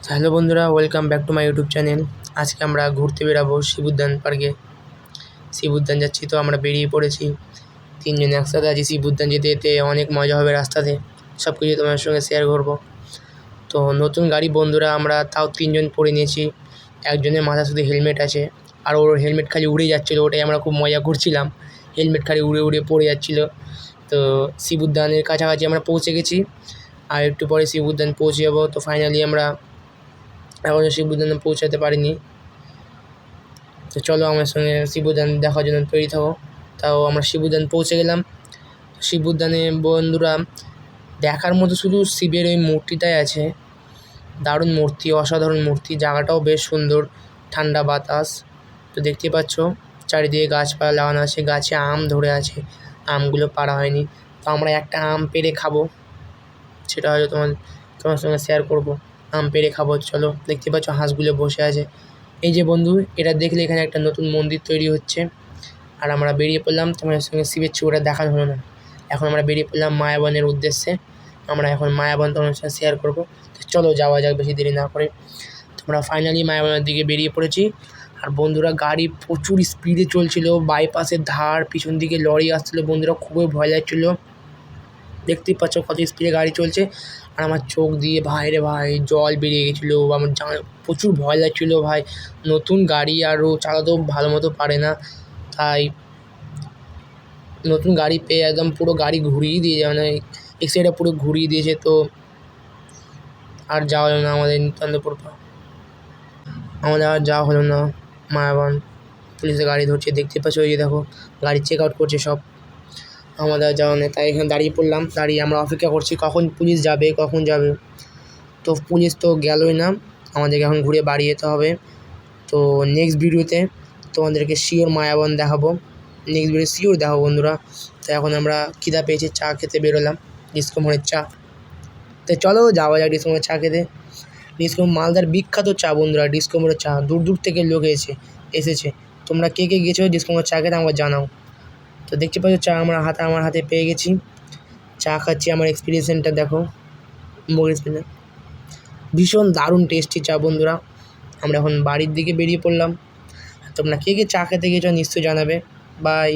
Hello বন্ধুরা, welcome back to my YouTube channel. আজকে আমরা ঘুরতে বেরাবো শিবুদ্যান পার্কে। শিবুদ্যান যাচ্ছি, তো আমরা বেরিয়ে পড়েছি। তিনজন একসাথে আছি। শিবুদ্যান যেতে যেতে অনেক মজা হবে রাস্তাতে, সব কিছু তোমার সঙ্গে শেয়ার করবো। তো নতুন গাড়ি বন্ধুরা, আমরা তাও তিনজন পরে নিয়েছি। একজনের মাথায় শুধু হেলমেট আছে, আর ওর হেলমেট খালি উড়ে যাচ্ছিলো। ওটাই আমরা খুব মজা করছিলাম, হেলমেট খালি উড়ে উড়ে পড়ে যাচ্ছিলো। তো শিবুদ্যানের কাছাকাছি আমরা পৌঁছে গেছি, আর একটু পরে শিবুদ্যান পৌঁছে যাবো। তো ফাইনালি আমরা এখনও শিবুদ্যানে পৌঁছাতে পারিনি। তো চলো আমার সঙ্গে শিবুদ্যান দেখার জন্য তৈরি থাকো। তাও আমরা শিবুদ্যান পৌঁছে গেলাম। শিবুদ্যানে বন্ধুরা দেখার মতো শুধু শিবের ওই মূর্তিটাই আছে। দারুণ মূর্তি, অসাধারণ মূর্তি। জায়গাটাও বেশ সুন্দর, ঠান্ডা বাতাস। তো দেখতে পাচ্ছ চারিদিকে গাছপালা লাগানো আছে, গাছে আম ধরে আছে, আমগুলো পাড়া হয়নি। তো আমরা একটা আম পেড়ে খাবো, সেটা হয়তো তোমার সঙ্গে শেয়ার করব। আম পেড়ে খাবো। চলো, দেখতে পাচ্ছ হাঁসগুলো বসে আছে। এই যে বন্ধু, এটা দেখলে এখানে একটা নতুন মন্দির তৈরি হচ্ছে। আর আমরা বেরিয়ে পড়লাম, তোমাদের সঙ্গে শিবের ছবিটা দেখানো হলো না। এখন আমরা বেরিয়ে পড়লাম মায়াবনের উদ্দেশ্যে। আমরা এখন মায়াবন তোমাদের সঙ্গে শেয়ার করবো। তো চলো যাওয়া যাক বেশি দেরি না করে। তোমরা ফাইনালি মায়াবনের দিকে বেরিয়ে পড়েছি। আর বন্ধুরা গাড়ি প্রচুর স্পিডে চলছিল, বাইপাসের ধার, পিছন দিকে লরি আসছিলো। বন্ধুরা খুবই ভয় লাগছিলো। দেখতেই পাচ্ছ কত স্পিডে গাড়ি চলছে। আর আমার চোখ দিয়ে ভাই রে ভাই জল বেরিয়ে গেছিলো। আমার প্রচুর ভয় লাগছিলো ভাই। নতুন গাড়ি, আরও চালাতেও ভালো মতো পারে না, তাই নতুন গাড়ি পেয়ে একদম পুরো গাড়ি ঘুরিয়ে দিয়ে যায়, মানে এক সাইডে পুরো ঘুরিয়ে দিয়েছে। তো আর যাওয়া হলো না আমাদের নিত্যান্তপুর। আমাদের আর যাওয়া হলো না মায়াবন। পুলিশের গাড়ি ধরছে, দেখতে পাচ্ছ ওই যে দেখো গাড়ি চেক আউট করছে সব। আমাদের যাওয়া নেই, তাই এখানে দাঁড়িয়ে পড়লাম। দাঁড়িয়ে আমরা অপেক্ষা করছি কখন পুলিশ যাবে, কখন যাবে। তো পুলিশ তো গেলই না, আমাদেরকে এখন ঘুরে বাড়ি যেতে হবে। তো নেক্সট ভিডিওতে তোমাদেরকে শিওর মায়াবন দেখাবো, নেক্সট ভিডিও শিওর দেখাবো বন্ধুরা। তো এখন আমরা খিদা পেয়েছি, চা খেতে বেরোলাম, ডিস্কো মোড়ের চা। তো চলো যাওয়া যাক ডিস্কো মোড়ের চা খেতে। ডিস্কো মালদার বিখ্যাত চা বন্ধুরা, ডিস্কো মোড়ের চা। দূর দূর থেকে লোক এসেছে। তোমরা কে কে গেছো ডিস্কো মোড়ের চা খেতে আমাকে জানাও। তো দেখতে পাচ্ছ চা আমার হাতে পেয়ে গেছি। চা খাচ্ছি, আমার এক্সপিরিয়েন্সটা দেখো, মুখ এক্সপিরিয়েন্স ভীষণ দারুণ টেস্টি চা বন্ধুরা। আমরা এখন বাড়ির দিকে বেরিয়ে পড়লাম। তোমরা কে কে চা খেতে গেছো নিশ্চয়ই জানাবে। বাই।